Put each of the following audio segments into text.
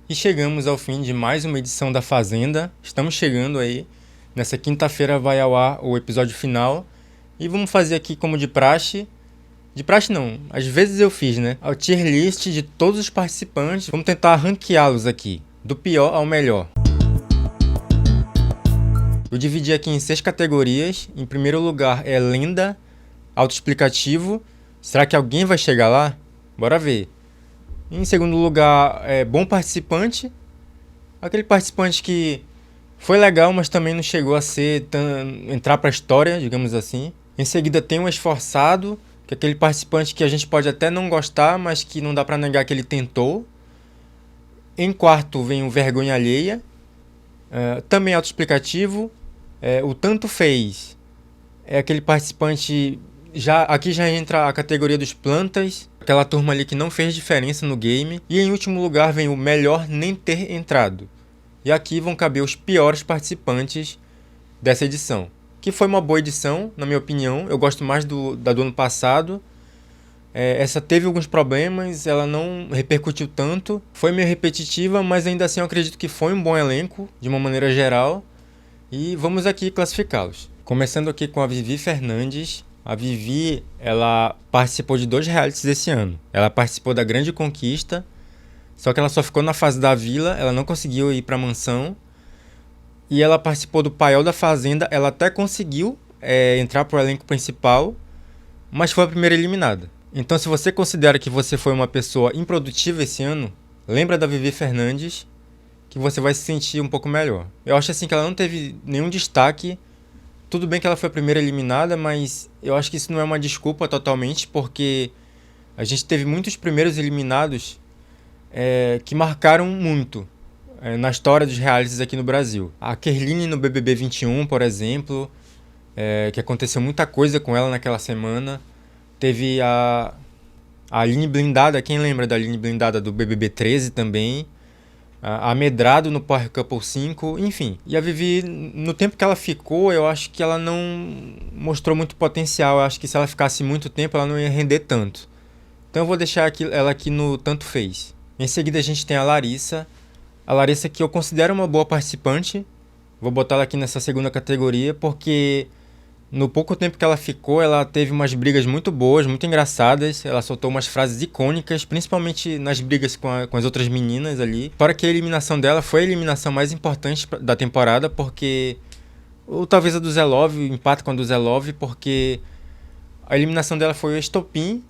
E chegamos ao fim de mais uma edição da Fazenda. Estamos chegando aí. Nessa quinta-feira vai ao ar o episódio final. E vamos fazer aqui como de praxe. De praxe não, às vezes eu fiz, né? A tier list de todos os participantes. Vamos tentar ranqueá-los aqui, do pior ao melhor. Eu dividi aqui em 6 categorias. Em primeiro lugar é lenda, autoexplicativo. Será que alguém vai chegar lá? Bora ver. Em segundo lugar, bom participante. Aquele participante que foi legal, mas também não chegou a entrar para a história, digamos assim. Em seguida tem um esforçado, que é aquele participante que a gente pode até não gostar, mas que não dá para negar que ele tentou. Em quarto vem o vergonha alheia. Também autoexplicativo. O tanto fez. É aquele participante... Aqui já entra a categoria dos plantas, aquela turma ali que não fez diferença no game. E em último lugar vem o melhor nem ter entrado. E aqui vão caber os piores participantes dessa edição. Que foi uma boa edição, na minha opinião. Eu gosto mais da do ano passado. Essa teve alguns problemas, ela não repercutiu tanto. Foi meio repetitiva, mas ainda assim eu acredito que foi um bom elenco, de uma maneira geral. E vamos aqui classificá-los. Começando aqui com a Vivi Fernandes. A Vivi, ela participou de 2 realities esse ano. Ela participou da Grande Conquista, só que ela só ficou na fase da vila, ela não conseguiu ir pra mansão. E ela participou do Paiol da Fazenda, ela até conseguiu entrar pro elenco principal, mas foi a primeira eliminada. Então, se você considera que você foi uma pessoa improdutiva esse ano, lembra da Vivi Fernandes, que você vai se sentir um pouco melhor. Eu acho assim que ela não teve nenhum destaque. Tudo bem que ela foi a primeira eliminada, mas eu acho que isso não é uma desculpa totalmente, porque a gente teve muitos primeiros eliminados que marcaram muito na história dos realities aqui no Brasil. A Kerline no BBB 21, por exemplo, que aconteceu muita coisa com ela naquela semana. Teve a Aline Blindada, quem lembra da Aline Blindada do BBB 13 também? A Medrado no Power Couple 5, enfim. E a Vivi, no tempo que ela ficou, eu acho que ela não mostrou muito potencial. Eu acho que se ela ficasse muito tempo, ela não ia render tanto. Então eu vou deixar ela aqui no tanto fez. Em seguida a gente tem a Larissa. A Larissa que eu considero uma boa participante. Vou botar ela aqui nessa segunda categoria, porque no pouco tempo que ela ficou, ela teve umas brigas muito boas, muito engraçadas. Ela soltou umas frases icônicas, principalmente nas brigas com as outras meninas ali. Fora que a eliminação dela foi a eliminação mais importante da temporada, porque... Ou talvez a do Zé Love, o empate com a do Zé Love, porque a eliminação dela foi o estopim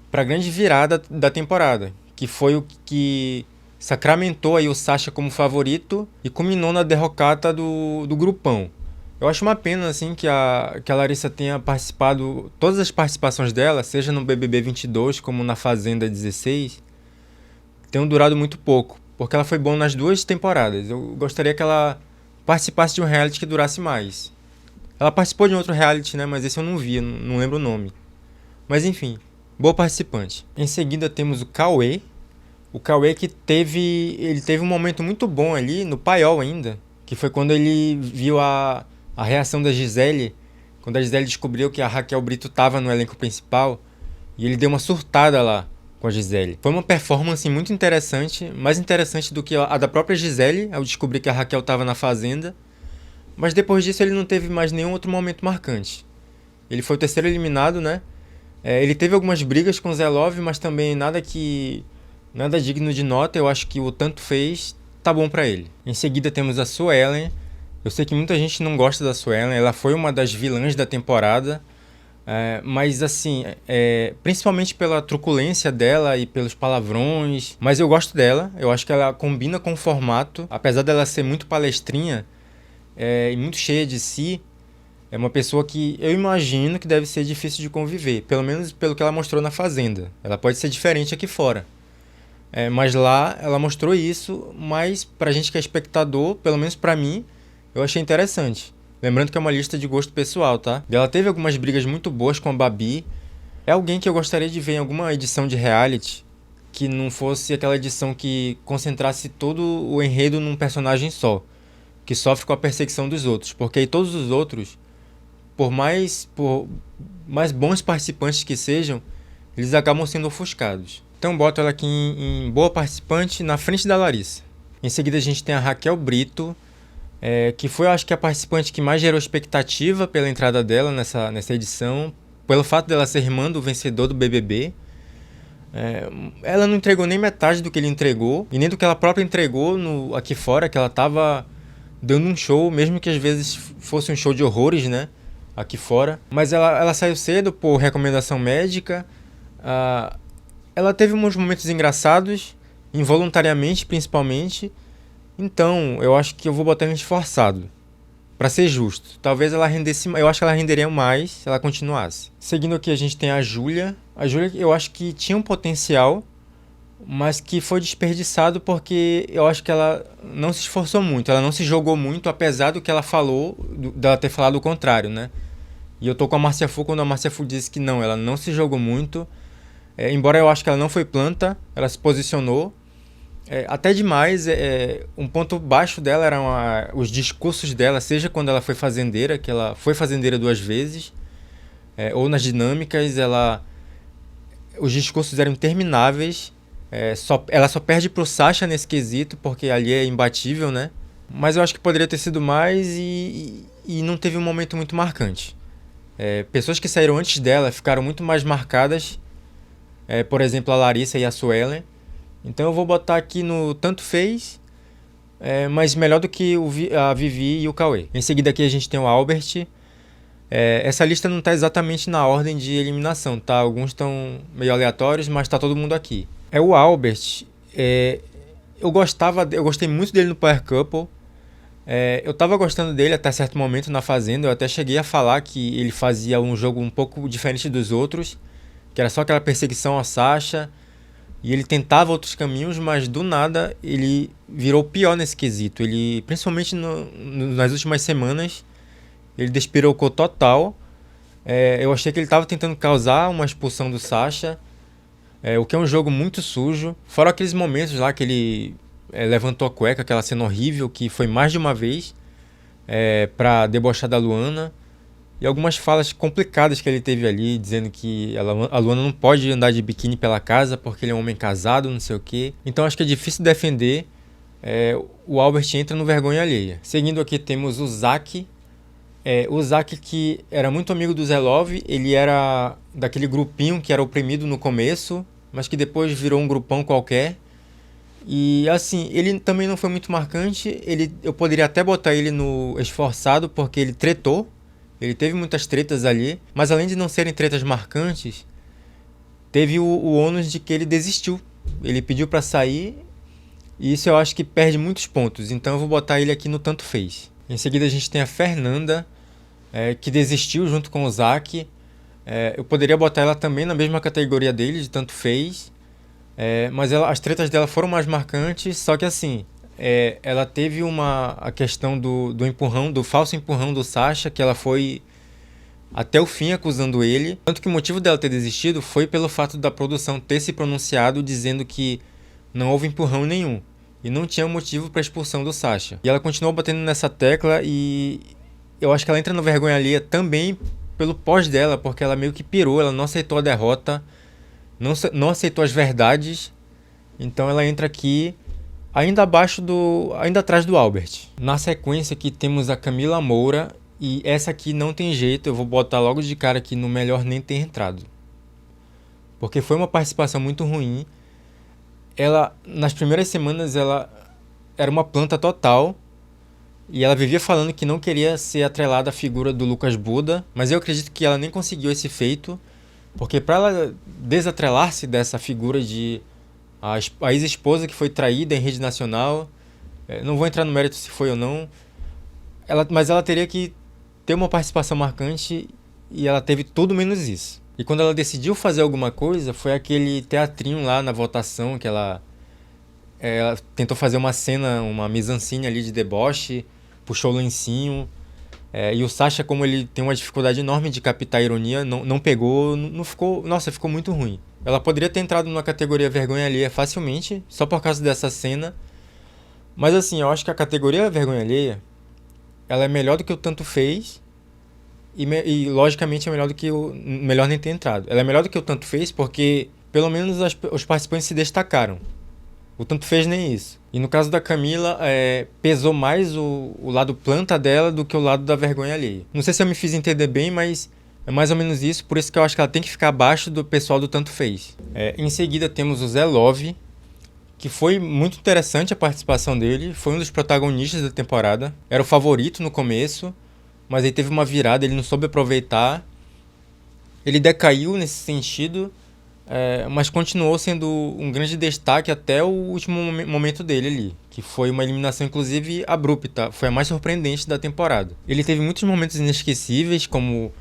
para a grande virada da temporada, que foi o que sacramentou aí o Sasha como favorito e culminou na derrocata do grupão. Eu acho uma pena assim que a Larissa tenha participado, todas as participações dela, seja no BBB 22 como na Fazenda 16, tenham durado muito pouco, porque ela foi boa nas 2 temporadas. Eu gostaria que ela participasse de um reality que durasse mais. Ela participou de um outro reality, né, mas esse eu não vi, não lembro o nome. Mas enfim, boa participante. Em seguida temos o Cauê. O Cauê que ele teve um momento muito bom ali no Paiol ainda, que foi quando ele viu a reação da Gisele, quando a Gisele descobriu que a Raquel Brito estava no elenco principal, e ele deu uma surtada lá com a Gisele. Foi uma performance muito interessante, mais interessante do que a da própria Gisele, ao descobrir que a Raquel estava na Fazenda, mas depois disso ele não teve mais nenhum outro momento marcante. Ele foi o terceiro eliminado, né? Ele teve algumas brigas com o Zé Love, mas também nada digno de nota. Eu acho que o tanto fez tá bom pra ele. Em seguida temos a Suelen. Eu sei que muita gente não gosta da Suelen, ela foi uma das vilãs da temporada, mas assim, principalmente pela truculência dela e pelos palavrões, mas eu gosto dela, eu acho que ela combina com o formato, apesar dela ser muito palestrinha e muito cheia de si, é uma pessoa que eu imagino que deve ser difícil de conviver, pelo menos pelo que ela mostrou na Fazenda. Ela pode ser diferente aqui fora. Mas lá ela mostrou isso, mas pra gente que é espectador, pelo menos pra mim, eu achei interessante. Lembrando que é uma lista de gosto pessoal, tá? Ela teve algumas brigas muito boas com a Babi. É alguém que eu gostaria de ver em alguma edição de reality que não fosse aquela edição que concentrasse todo o enredo num personagem só, que sofre com a perseguição dos outros. Porque aí todos os outros, por mais bons participantes que sejam, eles acabam sendo ofuscados. Então boto ela aqui em boa participante na frente da Larissa. Em seguida a gente tem a Raquel Brito, que foi, eu acho que a participante que mais gerou expectativa pela entrada dela nessa edição, pelo fato dela ser irmã do vencedor do BBB. Ela não entregou nem metade do que ele entregou, e nem do que ela própria entregou aqui fora, que ela tava dando um show, mesmo que às vezes fosse um show de horrores, né? Aqui fora. Mas ela saiu cedo por recomendação médica. Ela teve uns momentos engraçados, involuntariamente principalmente. Então, eu acho que eu vou botar ele esforçado. Pra ser justo. Talvez ela rendesse. Eu acho que ela renderia mais se ela continuasse. Seguindo aqui, a gente tem a Júlia. A Júlia, eu acho que tinha um potencial, mas que foi desperdiçado porque eu acho que ela não se esforçou muito. Ela não se jogou muito, apesar do que ela falou, dela ter falado o contrário, né? E eu tô com a Márcia Fu quando a Márcia Fu disse que não, ela não se jogou muito. Embora eu acho que ela não foi planta, ela se posicionou. Até demais. Um ponto baixo dela eram os discursos dela, seja quando ela foi fazendeira, que ela foi fazendeira 2 vezes, ou nas dinâmicas, os discursos eram intermináveis. Ela só perde pro Sasha nesse quesito, porque ali é imbatível, né? Mas eu acho que poderia ter sido mais e não teve um momento muito marcante. Pessoas que saíram antes dela ficaram muito mais marcadas, por exemplo, a Larissa e a Suelen. Então eu vou botar aqui no tanto fez, mas melhor do que a Vivi e o Cauê. Em seguida aqui a gente tem o Albert. Essa lista não está exatamente na ordem de eliminação, tá? Alguns estão meio aleatórios, mas está todo mundo aqui. O Albert, eu gostei muito dele no Power Couple. Eu tava gostando dele até certo momento na Fazenda. Eu até cheguei a falar que ele fazia um jogo um pouco diferente dos outros, que era só aquela perseguição a Sasha, e ele tentava outros caminhos, mas do nada ele virou pior nesse quesito. Ele, principalmente nas últimas semanas, ele despirocou total. Eu achei que ele estava tentando causar uma expulsão do Sasha, o que é um jogo muito sujo. Fora aqueles momentos lá que ele levantou a cueca, aquela cena horrível que foi mais de uma vez, pra debochar da Luana. E algumas falas complicadas que ele teve ali, dizendo que a Luana não pode andar de biquíni pela casa porque ele é um homem casado, não sei o quê. Então acho que é difícil defender. O Albert entra no vergonha alheia. Seguindo aqui temos o Zack. O Zack, que era muito amigo do Zé Love, ele era daquele grupinho que era oprimido no começo, mas que depois virou um grupão qualquer. E assim, ele também não foi muito marcante. Eu poderia até botar ele no esforçado porque ele tretou. Ele teve muitas tretas ali, mas além de não serem tretas marcantes, teve o ônus de que ele desistiu. Ele pediu pra sair, e isso eu acho que perde muitos pontos. Então eu vou botar ele aqui no tanto fez. Em seguida a gente tem a Fernanda, que desistiu junto com o Zack. Eu poderia botar ela também na mesma categoria dele, de tanto fez. Mas as tretas dela foram mais marcantes, só que assim, ela teve a questão do empurrão, do falso empurrão do Sasha, que ela foi até o fim acusando ele. Tanto que o motivo dela ter desistido foi pelo fato da produção ter se pronunciado dizendo que não houve empurrão nenhum e não tinha motivo para expulsão do Sasha. E ela continuou batendo nessa tecla, e eu acho que ela entra no vergonha alheia também pelo pós dela, porque ela meio que pirou, ela não aceitou a derrota, não aceitou as verdades. Então ela entra aqui ainda atrás do Albert. Na sequência aqui temos a Camila Moura, e essa aqui não tem jeito, eu vou botar logo de cara aqui no melhor nem ter entrado. Porque foi uma participação muito ruim. Ela, nas primeiras semanas, ela era uma planta total, e ela vivia falando que não queria ser atrelada à figura do Lucas Buda, mas eu acredito que ela nem conseguiu esse feito, porque para ela desatrelar-se dessa figura de a ex-esposa que foi traída em rede nacional, não vou entrar no mérito se foi ou não, mas ela teria que ter uma participação marcante, e ela teve tudo menos isso. E quando ela decidiu fazer alguma coisa, foi aquele teatrinho lá na votação, que ela tentou fazer uma cena, uma mise-en-scène ali de deboche, puxou o lencinho, e o Sasha, como ele tem uma dificuldade enorme de captar a ironia, não pegou, não ficou, nossa, ficou muito ruim. Ela poderia ter entrado numa categoria vergonha alheia facilmente, só por causa dessa cena. Mas assim, eu acho que a categoria vergonha alheia, ela é melhor do que o tanto fez, e logicamente é melhor do que o melhor nem ter entrado. Ela é melhor do que o tanto fez porque pelo menos os participantes se destacaram. O tanto fez nem isso. E no caso da Camila, pesou mais o lado planta dela do que o lado da vergonha alheia. Não sei se eu me fiz entender bem, mas é mais ou menos isso. Por isso que eu acho que ela tem que ficar abaixo do pessoal do tanto fez. Em seguida temos o Zé Love, que foi muito interessante a participação dele. Foi um dos protagonistas da temporada. Era o favorito no começo, mas aí teve uma virada, ele não soube aproveitar. Ele decaiu nesse sentido, mas continuou sendo um grande destaque até o último momento dele ali, que foi uma eliminação inclusive abrupta, foi a mais surpreendente da temporada. Ele teve muitos momentos inesquecíveis, como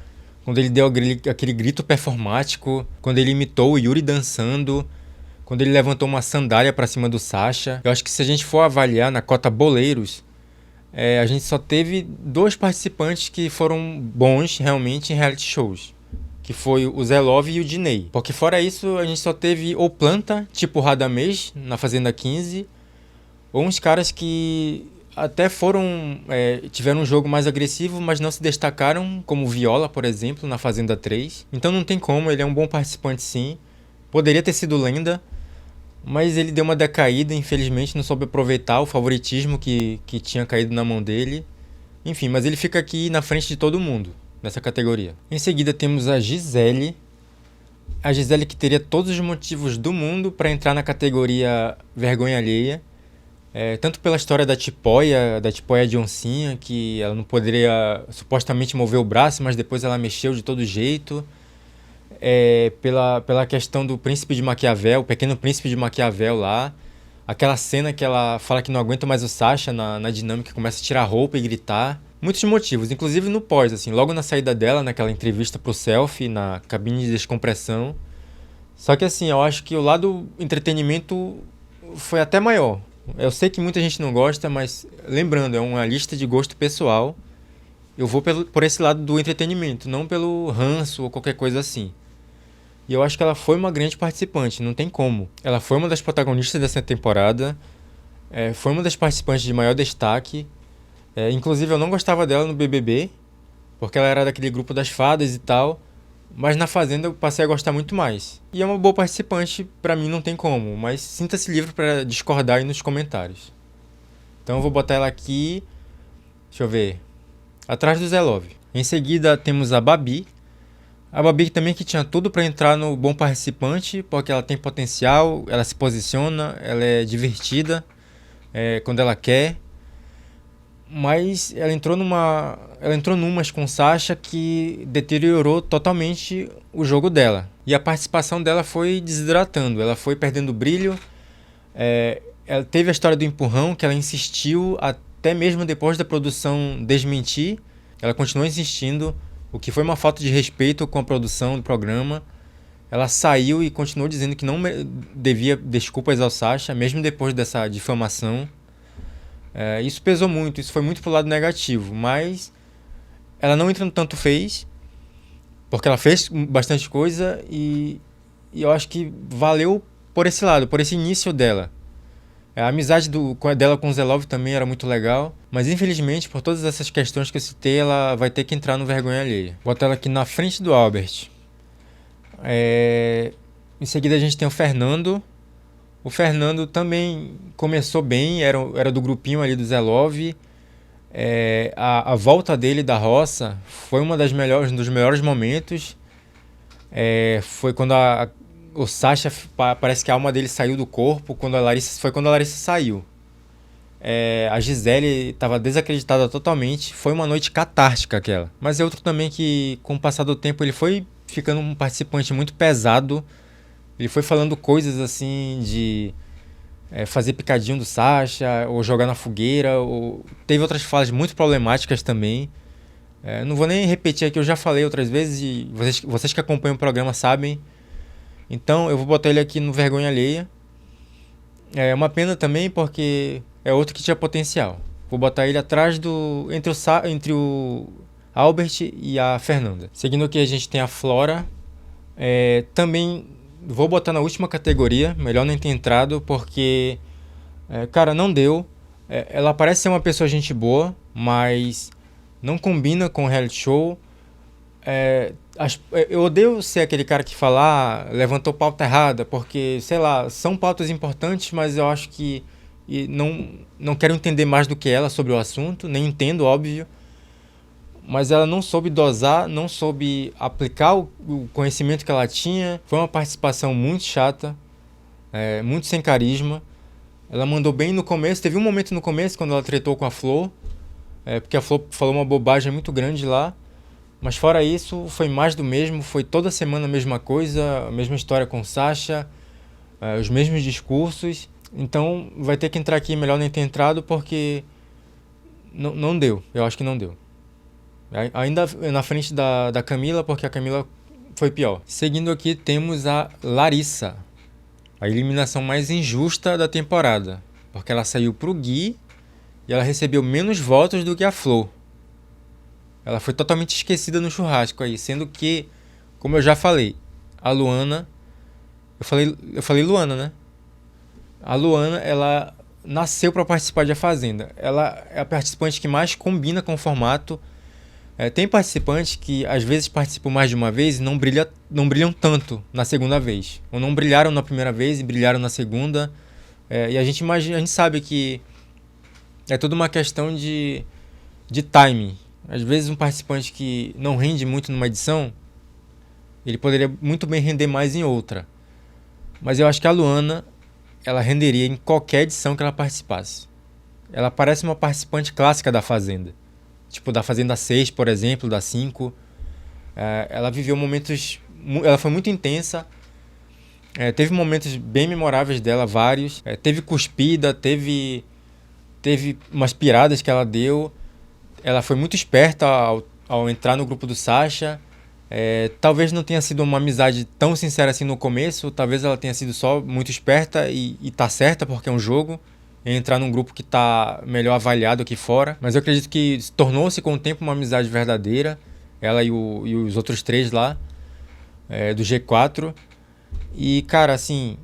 quando ele deu aquele grito performático, quando ele imitou o Yuri dançando, quando ele levantou uma sandália para cima do Sasha. Eu acho que se a gente for avaliar na cota boleiros, a gente só teve 2 participantes que foram bons realmente em reality shows, que foi o Zé Love e o Diney. Porque fora isso, a gente só teve ou planta, tipo o Radamés, na Fazenda 15, ou uns caras que até tiveram um jogo mais agressivo, mas não se destacaram, como o Viola, por exemplo, na Fazenda 3. Então não tem como, ele é um bom participante sim. Poderia ter sido lenda, mas ele deu uma decaída, infelizmente não soube aproveitar o favoritismo que tinha caído na mão dele. Enfim, mas ele fica aqui na frente de todo mundo nessa categoria. Em seguida temos a Gisele. A Gisele que teria todos os motivos do mundo para entrar na categoria vergonha alheia. Tanto pela história da Tipoia de oncinha, que ela não poderia supostamente mover o braço, mas depois ela mexeu de todo jeito. Pela questão do príncipe de Maquiavel, o pequeno príncipe de Maquiavel lá. Aquela cena que ela fala que não aguenta mais o Sasha na dinâmica, começa a tirar a roupa e gritar. Muitos motivos, inclusive no pós, assim, logo na saída dela, naquela entrevista pro Selfie, na cabine de descompressão. Só que assim, eu acho que o lado entretenimento foi até maior. Eu sei que muita gente não gosta, mas lembrando, é uma lista de gosto pessoal. Eu vou por esse lado do entretenimento, não pelo ranço ou qualquer coisa assim. E eu acho que ela foi uma grande participante, não tem como. Ela foi uma das protagonistas dessa temporada, foi uma das participantes de maior destaque. Inclusive eu não gostava dela no BBB, porque ela era daquele grupo das fadas e tal, mas na Fazenda eu passei a gostar muito mais. E é uma boa participante, pra mim não tem como, mas sinta-se livre pra discordar aí nos comentários. Então eu vou botar ela aqui, deixa eu ver, atrás do Zé Love. Em seguida temos a Babi. A Babi também que tinha tudo pra entrar no bom participante, porque ela tem potencial, ela se posiciona, ela é divertida quando ela quer. Mas ela entrou numas com Sasha que deteriorou totalmente o jogo dela. E a participação dela foi desidratando, ela foi perdendo brilho. Ela teve a história do empurrão, que ela insistiu até mesmo depois da produção desmentir. Ela continuou insistindo, o que foi uma falta de respeito com a produção do programa. Ela saiu e continuou dizendo que não devia desculpas ao Sasha, mesmo depois dessa difamação. Isso pesou muito, isso foi muito pro lado negativo, mas ela não entra no tanto fez, porque ela fez bastante coisa e eu acho que valeu por esse lado, por esse início dela. A amizade dela com o Zé Love também era muito legal, mas infelizmente, por todas essas questões que eu citei, ela vai ter que entrar no vergonha alheia. Bota ela aqui na frente do Albert. Em seguida a gente tem o Fernando. O Fernando também começou bem, era do grupinho ali do Zé Love. A volta dele da roça foi um dos melhores momentos. Foi quando o Sasha, parece que a alma dele saiu do corpo, quando a Larissa saiu. A Gisele estava desacreditada totalmente, foi uma noite catártica aquela. Mas é outro também que, com o passar do tempo, ele foi ficando um participante muito pesado. Ele foi falando coisas assim de fazer picadinho do Sasha, ou jogar na fogueira, ou teve outras falas muito problemáticas também. Não vou nem repetir aqui, eu já falei outras vezes e vocês que acompanham o programa sabem. Então eu vou botar ele aqui no vergonha alheia. É uma pena também porque é outro que tinha potencial. Vou botar ele atrás entre o Albert e a Fernanda. Seguindo aqui a gente tem a Flora. Também vou botar na última categoria, melhor nem ter entrado, porque, cara, não deu. Ela parece ser uma pessoa gente boa, mas não combina com o reality show. Eu odeio ser aquele cara que fala, levantou pauta errada, porque, sei lá, são pautas importantes, mas eu acho que não quero entender mais do que ela sobre o assunto, nem entendo, óbvio, mas ela não soube dosar, não soube aplicar o conhecimento que ela tinha. Foi uma participação muito chata, muito sem carisma. Ela mandou bem no começo, teve um momento no começo quando ela tretou com a Flor, porque a Flor falou uma bobagem muito grande lá. Mas fora isso, foi mais do mesmo, foi toda semana a mesma coisa, a mesma história com Sasha, os mesmos discursos. Então vai ter que entrar aqui melhor nem ter entrado porque não deu, eu acho que não deu. Ainda na frente da Camila, porque a Camila foi pior. Seguindo aqui temos a Larissa, a eliminação mais injusta da temporada, porque ela saiu pro Gui e ela recebeu menos votos do que a Flor. Ela foi totalmente esquecida no churrasco aí, sendo que, como eu já falei, a Luana... Eu falei Luana, né? A Luana, ela nasceu para participar de A Fazenda. Ela é a participante que mais combina com o formato. Tem participantes que às vezes participam mais de uma vez e não brilham tanto na segunda vez. Ou não brilharam na primeira vez e brilharam na segunda. E a gente sabe que é toda uma questão de timing. Às vezes um participante que não rende muito numa edição, ele poderia muito bem render mais em outra. Mas eu acho que a Luana, ela renderia em qualquer edição que ela participasse. Ela parece uma participante clássica da Fazenda. Tipo da Fazenda 6, por exemplo, da 5. Ela viveu momentos... Ela foi muito intensa. Teve momentos bem memoráveis dela, vários. Teve cuspida, teve umas piradas que ela deu. Ela foi muito esperta ao entrar no grupo do Sasha. Talvez não tenha sido uma amizade tão sincera assim no começo. Talvez ela tenha sido só muito esperta e tá certa porque é um jogo. Entrar num grupo que tá melhor avaliado aqui fora. Mas eu acredito que tornou-se com o tempo uma amizade verdadeira. Ela e os outros 3 lá, do G4. E, cara, assim,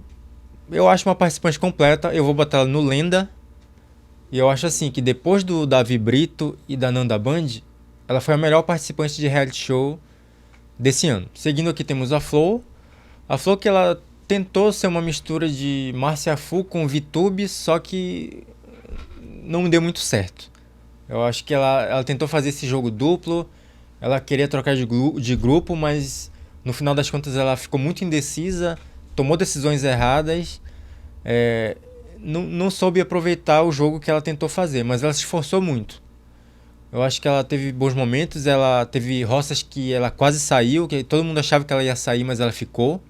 eu acho uma participante completa. Eu vou botar ela no Lenda. E eu acho assim que depois do Davi Brito e da Nanda Band, ela foi a melhor participante de reality show desse ano. Seguindo aqui temos a Flor. A Flor que ela tentou ser uma mistura de Márcia Fu com VTube, só que não deu muito certo. Eu acho que ela tentou fazer esse jogo duplo, ela queria trocar de grupo, mas no final das contas ela ficou muito indecisa, tomou decisões erradas, não soube aproveitar o jogo que ela tentou fazer, mas ela se esforçou muito. Eu acho que ela teve bons momentos, ela teve roças que ela quase saiu, que todo mundo achava que ela ia sair, mas ela ficou.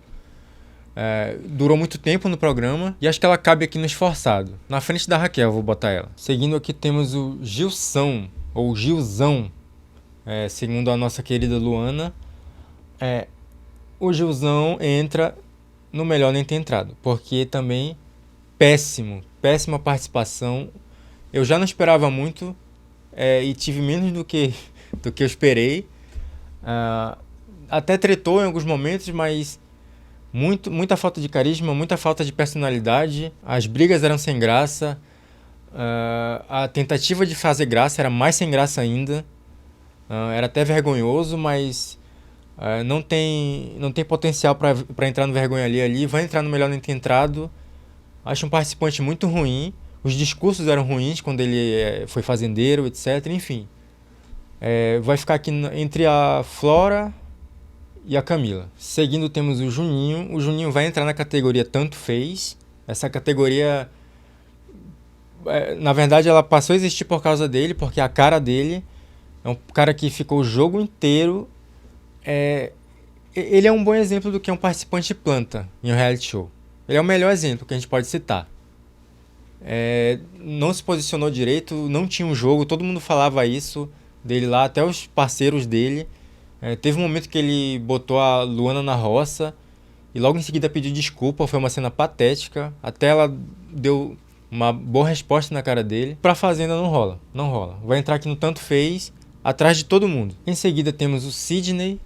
Durou muito tempo no programa e acho que ela cabe aqui no esforçado. Na frente da Raquel, vou botar ela. Seguindo aqui temos o Gilson, ou Gilzão, segundo a nossa querida Luana. O Gilzão entra no melhor nem ter entrado, porque também péssima participação. Eu já não esperava muito e tive menos do que eu esperei. Até tretou em alguns momentos, mas muita falta de carisma, muita falta de personalidade. As brigas eram sem graça. A tentativa de fazer graça era mais sem graça ainda. Era até vergonhoso, mas não tem potencial para entrar no vergonha ali. Vai entrar no melhor nem ter entrado. Acho um participante muito ruim. Os discursos eram ruins quando ele foi fazendeiro, etc. Enfim, vai ficar aqui entre a Flora e a Camila. Seguindo temos o Juninho. O Juninho vai entrar na categoria Tanto Fez. Essa categoria, na verdade, ela passou a existir por causa dele, porque a cara dele é um cara que ficou o jogo inteiro. Ele é um bom exemplo do que é um participante planta em um reality show. Ele é o melhor exemplo que a gente pode citar. Não se posicionou direito, não tinha um jogo, todo mundo falava isso dele lá, até os parceiros dele. Teve um momento que ele botou a Luana na roça e logo em seguida pediu desculpa, foi uma cena patética. Até ela deu uma boa resposta na cara dele. Pra Fazenda não rola. Vai entrar aqui no Tanto Fez, atrás de todo mundo. Em seguida temos o Sidney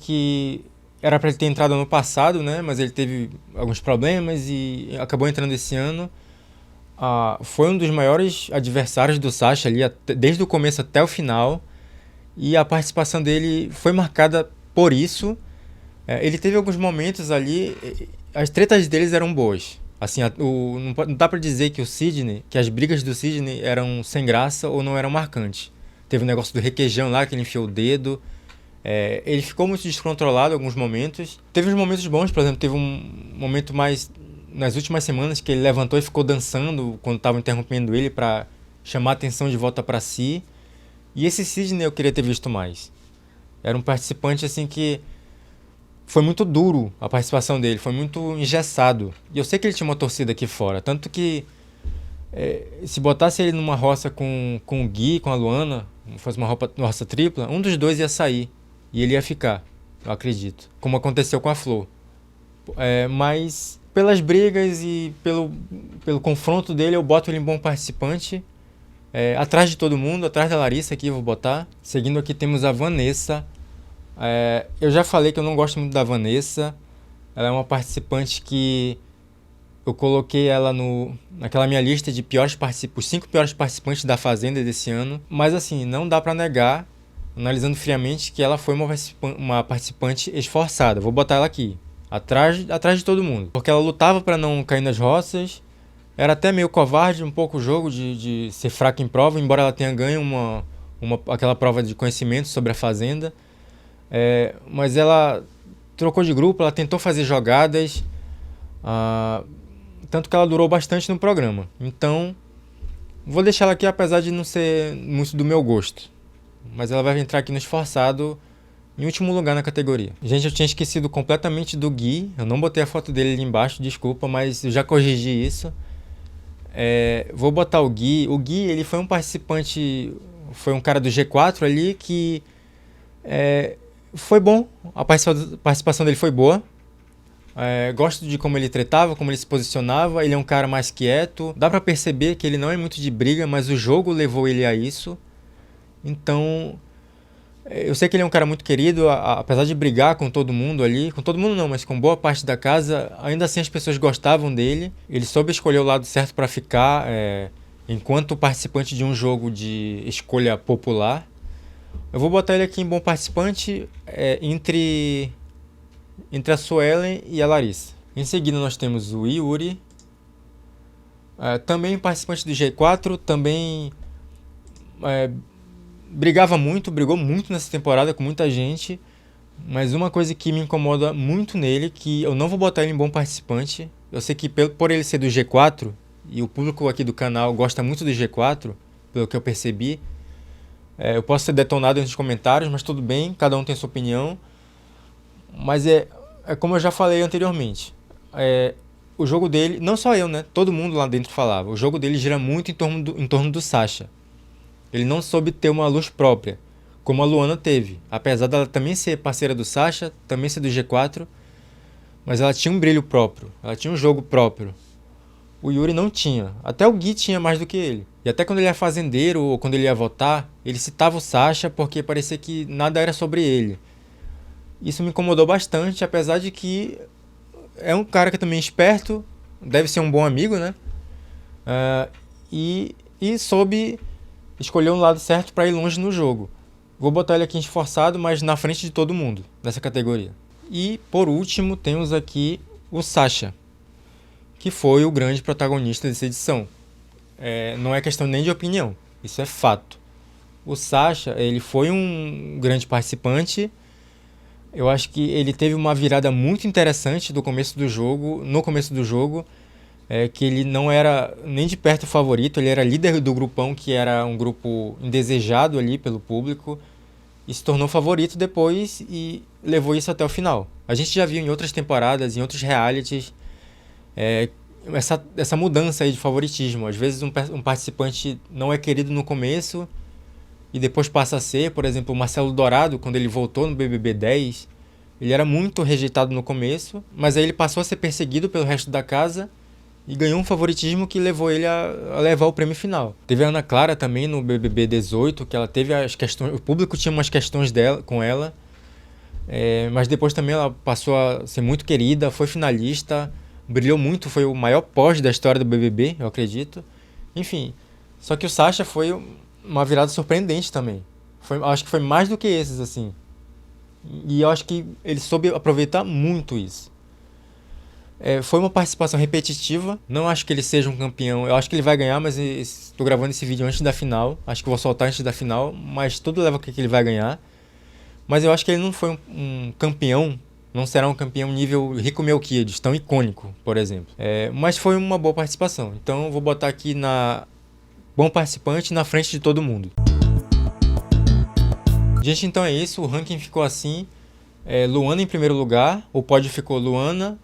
que era pra ele ter entrado ano passado, né? Mas ele teve alguns problemas e acabou entrando esse ano. Foi um dos maiores adversários do Sasha ali, desde o começo até o final. E a participação dele foi marcada por isso. Ele teve alguns momentos ali, as tretas deles eram boas. Assim, não dá pra dizer que que as brigas do Sidney eram sem graça ou não eram marcantes. Teve o negócio do requeijão lá, que ele enfiou o dedo. Ele ficou muito descontrolado em alguns momentos. Teve uns momentos bons, por exemplo, teve um momento mais nas últimas semanas que ele levantou e ficou dançando quando estavam interrompendo ele pra chamar a atenção de volta pra si. E esse Sidney eu queria ter visto mais. Era um participante assim que foi muito duro a participação dele, foi muito engessado. E eu sei que ele tinha uma torcida aqui fora, tanto que se botasse ele numa roça com o Gui, com a Luana, fosse uma roça tripla, um dos dois ia sair e ele ia ficar, eu acredito. Como aconteceu com a Flor. Mas pelas brigas e pelo confronto dele, eu boto ele em bom participante. Atrás de todo mundo, atrás da Larissa aqui eu vou botar. Seguindo aqui temos a Vanessa. Eu já falei que eu não gosto muito da Vanessa. Ela é uma participante que eu coloquei ela naquela minha lista de os 5 piores participantes da Fazenda desse ano. Mas assim, não dá pra negar, analisando friamente, que ela foi uma participante esforçada. Vou botar ela aqui, atrás de todo mundo. Porque ela lutava pra não cair nas roças. Era até meio covarde um pouco o jogo de ser fraca em prova, embora ela tenha ganho aquela prova de conhecimento sobre a Fazenda. Mas ela trocou de grupo, ela tentou fazer jogadas, tanto que ela durou bastante no programa. Então, vou deixar ela aqui apesar de não ser muito do meu gosto. Mas ela vai entrar aqui no esforçado em último lugar na categoria. Gente, eu tinha esquecido completamente do Gui. Eu não botei a foto dele ali embaixo, desculpa, mas eu já corrigi isso. Vou botar o Gui. O Gui, ele foi um participante, foi um cara do G4 ali que foi bom. A participação dele foi boa. Gosto de como ele tretava, como ele se posicionava. Ele é um cara mais quieto. Dá pra perceber que ele não é muito de briga, mas o jogo levou ele a isso. Então, eu sei que ele é um cara muito querido, apesar de brigar com todo mundo ali. Com todo mundo não, mas com boa parte da casa. Ainda assim as pessoas gostavam dele. Ele soube escolher o lado certo pra ficar, enquanto participante de um jogo de escolha popular. Eu vou botar ele aqui em bom participante, entre a Suelen e a Larissa. Em seguida nós temos o Yuri, também participante do G4, também brigou muito nessa temporada com muita gente, mas uma coisa que me incomoda muito nele, que eu não vou botar ele em bom participante, eu sei que por ele ser do G4, e o público aqui do canal gosta muito do G4, pelo que eu percebi, eu posso ser detonado nos comentários, mas tudo bem, cada um tem sua opinião. Mas é como eu já falei anteriormente. O jogo dele, não só eu, né? Todo mundo lá dentro falava. O jogo dele gira muito em torno do Sasha. Ele não soube ter uma luz própria, como a Luana teve. Apesar dela também ser parceira do Sasha, também ser do G4, mas ela tinha um brilho próprio, ela tinha um jogo próprio. O Yuri não tinha. Até o Gui tinha mais do que ele. E até quando ele era fazendeiro ou quando ele ia votar, ele citava o Sasha porque parecia que nada era sobre ele. Isso me incomodou bastante, apesar de que é um cara que é também esperto, deve ser um bom amigo, né? E soube escolher um lado certo para ir longe no jogo. Vou botar ele aqui esforçado, mas na frente de todo mundo nessa categoria. E por último temos aqui o Sasha, que foi o grande protagonista dessa edição. Não é questão nem de opinião, isso é fato. O Sasha, ele foi um grande participante. Eu acho que ele teve uma virada muito interessante no começo do jogo, que ele não era nem de perto o favorito, ele era líder do grupão, que era um grupo indesejado ali pelo público, e se tornou favorito depois e levou isso até o final. A gente já viu em outras temporadas, em outros realities, essa mudança aí de favoritismo. Às vezes um participante não é querido no começo e depois passa a ser. Por exemplo, o Marcelo Dourado, quando ele voltou no BBB 10, ele era muito rejeitado no começo, mas aí ele passou a ser perseguido pelo resto da casa e ganhou um favoritismo que levou ele a levar o prêmio final. Teve a Ana Clara também no BBB 18, que ela teve as questões, o público tinha umas questões com ela, mas depois também ela passou a ser muito querida, foi finalista, brilhou muito, foi o maior pós da história do BBB, eu acredito. Enfim, só que o Sasha foi uma virada surpreendente também. Acho que foi mais do que esses, assim. E eu acho que ele soube aproveitar muito isso. Foi uma participação repetitiva. Não acho que ele seja um campeão. Eu acho que ele vai ganhar, mas estou gravando esse vídeo antes da final. Acho que vou soltar antes da final, mas tudo leva a que ele vai ganhar. Mas eu acho que ele não foi um campeão. Não será um campeão nível Rico Melquiades, tão icônico, por exemplo. Mas foi uma boa participação. Então eu vou botar aqui na bom participante na frente de todo mundo. Gente, então é isso. O ranking ficou assim. Luana em primeiro lugar. O pódio ficou Luana,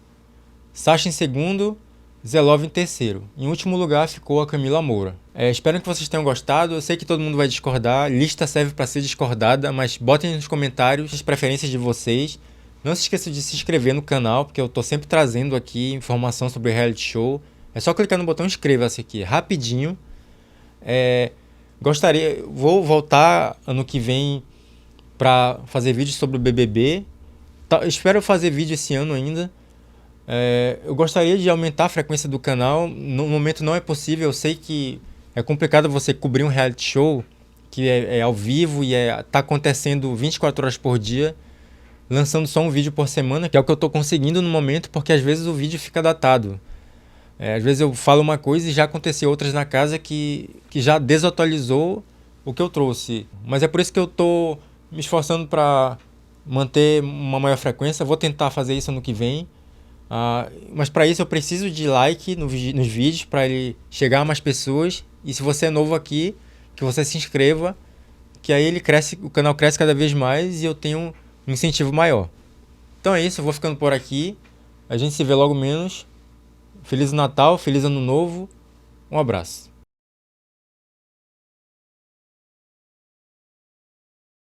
Sasha em segundo, Zelov em terceiro. Em último lugar ficou a Camila Moura. Espero que vocês tenham gostado. Eu sei que todo mundo vai discordar. Lista serve para ser discordada, mas botem nos comentários as preferências de vocês. Não se esqueça de se inscrever no canal, porque eu estou sempre trazendo aqui informação sobre reality show. É só clicar no botão inscreva-se aqui, rapidinho. Vou voltar ano que vem para fazer vídeos sobre o BBB. Espero fazer vídeo esse ano ainda. Eu gostaria de aumentar a frequência do canal. No momento não é possível. Eu sei que é complicado você cobrir um reality show que é ao vivo e tá acontecendo 24 horas por dia, lançando só um vídeo por semana, que é o que eu estou conseguindo no momento, porque às vezes o vídeo fica datado. Às vezes eu falo uma coisa e já aconteceu outras na casa que já desatualizou o que eu trouxe. Mas é por isso que eu estou me esforçando para manter uma maior frequência. Vou tentar fazer isso ano que vem. Mas para isso eu preciso de like nos vídeos para ele chegar a mais pessoas. E se você é novo aqui, que você se inscreva, que aí o canal cresce cada vez mais e eu tenho um incentivo maior. Então é isso, eu vou ficando por aqui. A gente se vê logo menos. Feliz Natal, feliz Ano Novo. Um abraço.